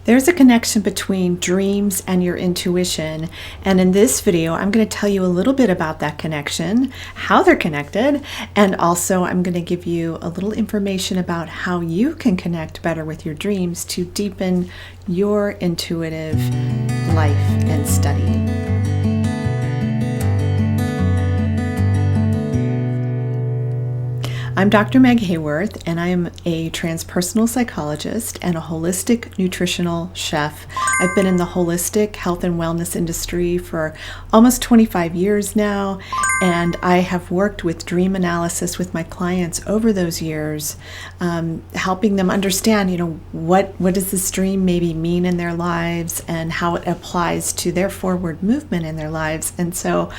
There's a connection between dreams and your intuition, and in this video I'm going to tell you a little bit about that connection, how they're connected, and also I'm going to give you a little information about how you can connect better with your dreams to deepen your intuitive life and study. I'm Dr. Meg Haworth, and I am a transpersonal psychologist and a holistic nutritional chef. I've been in the holistic health and wellness industry for almost 25 years now, and I have worked with dream analysis with my clients over those years, helping them understand, what does this dream maybe mean in their lives and how it applies to their forward movement in their lives. And so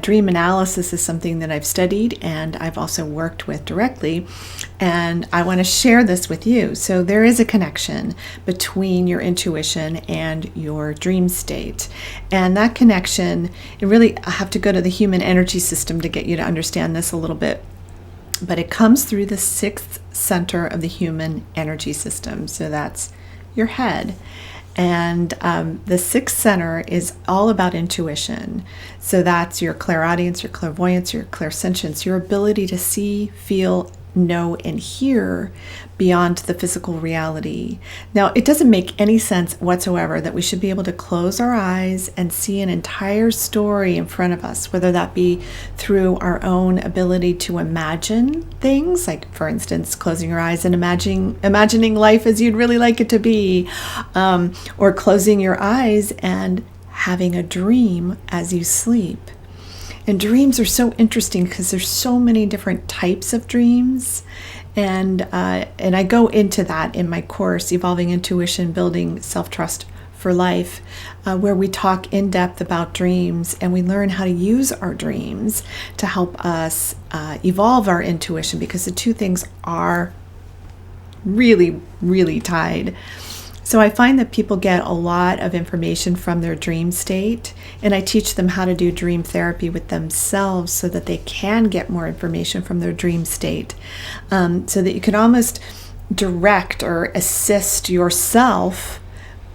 dream analysis is something that I've studied and I've also worked with directly, and I want to share this with you. So there is a connection between your intuition and your dream state, and that connection, I have to go to the human energy system to get you to understand this a little bit, but it comes through the sixth center of the human energy system. So that's your head. And the sixth center is all about intuition. So that's your clairaudience, your clairvoyance, your clairsentience, your ability to see, feel, know, and hear beyond the physical reality. Now, it doesn't make any sense whatsoever that we should be able to close our eyes and see an entire story in front of us, whether that be through our own ability to imagine things, like, for instance, closing your eyes and imagining life as you'd really like it to be, or closing your eyes and having a dream as you sleep. And dreams are so interesting because there's so many different types of dreams. And I go into that in my course, Evolving Intuition, Building Self-Trust for Life, where we talk in depth about dreams and we learn how to use our dreams to help us evolve our intuition, because the two things are really, really tied. So I find that people get a lot of information from their dream state, and I teach them how to do dream therapy with themselves so that they can get more information from their dream state, so that you can almost direct or assist yourself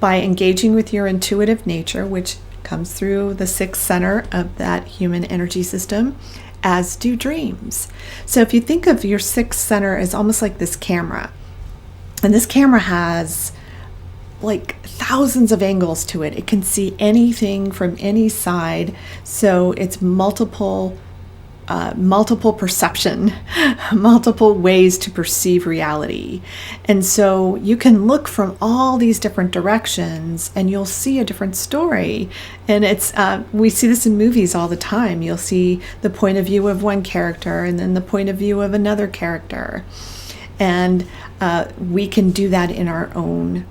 by engaging with your intuitive nature, which comes through the sixth center of that human energy system, as do dreams. So if you think of your sixth center as almost like this camera, and this camera has like thousands of angles to it. It can see anything from any side. So it's multiple perception, multiple ways to perceive reality. And so you can look from all these different directions and you'll see a different story. And we see this in movies all the time. You'll see the point of view of one character and then the point of view of another character. And we can do that in our own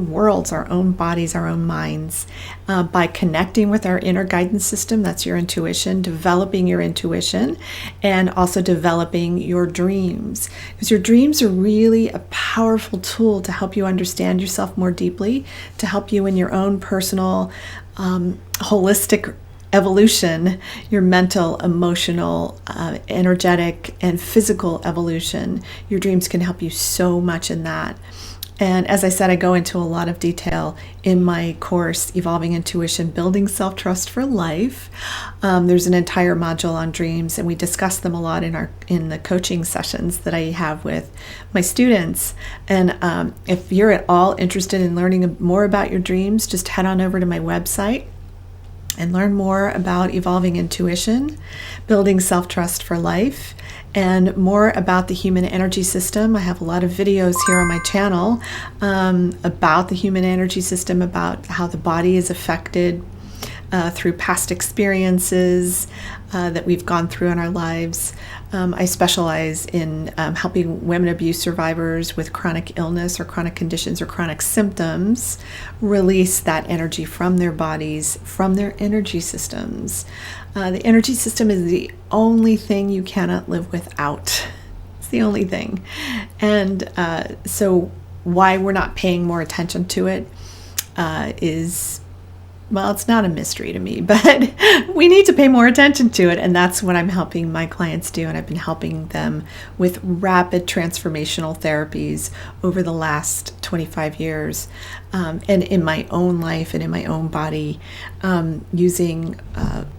worlds, our own bodies, our own minds, by connecting with our inner guidance system. That's your intuition, developing your intuition, and also developing your dreams. Because your dreams are really a powerful tool to help you understand yourself more deeply, to help you in your own personal, holistic evolution, your mental, emotional, energetic, and physical evolution. Your dreams can help you so much in that. And as I said, I go into a lot of detail in my course, Evolving Intuition, Building Self-Trust for Life. There's an entire module on dreams, and we discuss them a lot in the coaching sessions that I have with my students. And if you're at all interested in learning more about your dreams, just head on over to my website and learn more about Evolving Intuition, Building Self-Trust for Life, and more about the human energy system. I have a lot of videos here on my channel about the human energy system, about how the body is affected through past experiences that we've gone through in our lives. I specialize in helping women abuse survivors with chronic illness or chronic conditions or chronic symptoms release that energy from their bodies, from their energy systems. The energy system is the only thing you cannot live without. It's the only thing. And so why we're not paying more attention to it is well, it's not a mystery to me, but we need to pay more attention to it. And that's what I'm helping my clients do. And I've been helping them with rapid transformational therapies over the last 25 years. And in my own life and in my own body, using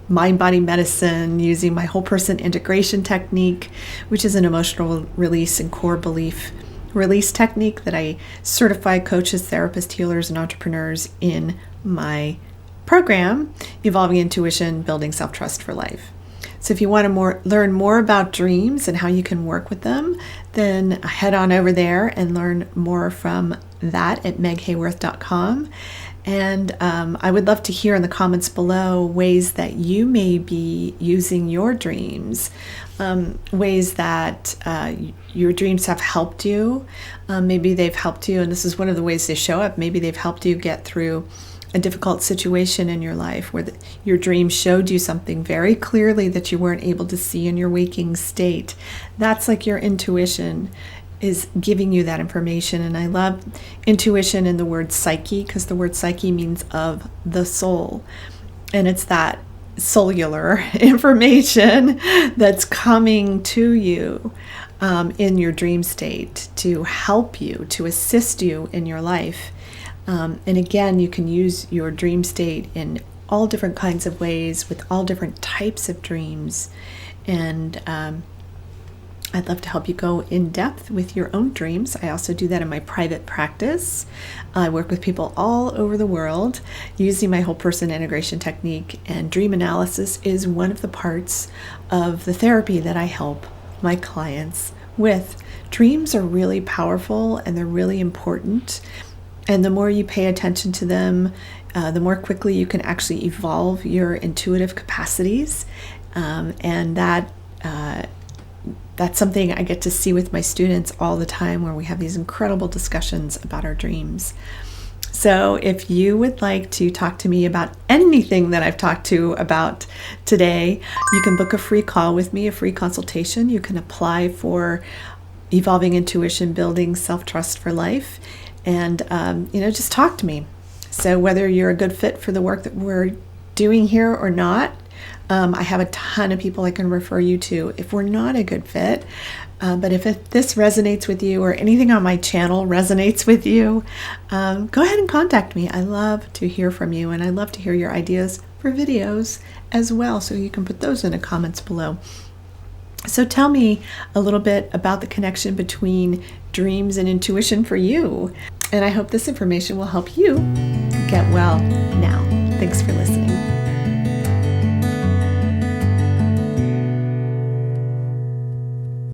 mind-body medicine, using my whole person integration technique, which is an emotional release and core belief release technique that I certify coaches, therapists, healers, and entrepreneurs in my program, Evolving Intuition, Building Self-Trust for Life. So if you want to learn more about dreams and how you can work with them, then head on over there and learn more from that at meghaworth.com. And I would love to hear in the comments below ways that you may be using your dreams, ways that your dreams have helped you. Maybe they've helped you, and this is one of the ways they show up. Maybe they've helped you get through a difficult situation in your life where your dream showed you something very clearly that you weren't able to see in your waking state. That's like your intuition is giving you that information. And I love intuition in the word psyche, because the word psyche means of the soul. And it's that cellular information that's coming to you in your dream state to help you, to assist you in your life. And again, you can use your dream state in all different kinds of ways with all different types of dreams. And I'd love to help you go in depth with your own dreams. I also do that in my private practice. I work with people all over the world using my whole person integration technique, and dream analysis is one of the parts of the therapy that I help my clients with. Dreams are really powerful and they're really important. And the more you pay attention to them, the more quickly you can actually evolve your intuitive capacities. And that's something I get to see with my students all the time, where we have these incredible discussions about our dreams. So if you would like to talk to me about anything that I've talked to about today, you can book a free call with me, a free consultation. You can apply for Evolving Intuition, Building Self-Trust for Life. And, just talk to me. So whether you're a good fit for the work that we're doing here or not, I have a ton of people I can refer you to if we're not a good fit. But if this resonates with you, or anything on my channel resonates with you, go ahead and contact me. I love to hear from you, and I love to hear your ideas for videos as well. So you can put those in the comments below. So tell me a little bit about the connection between dreams and intuition for you. And I hope this information will help you get well now. Thanks for listening.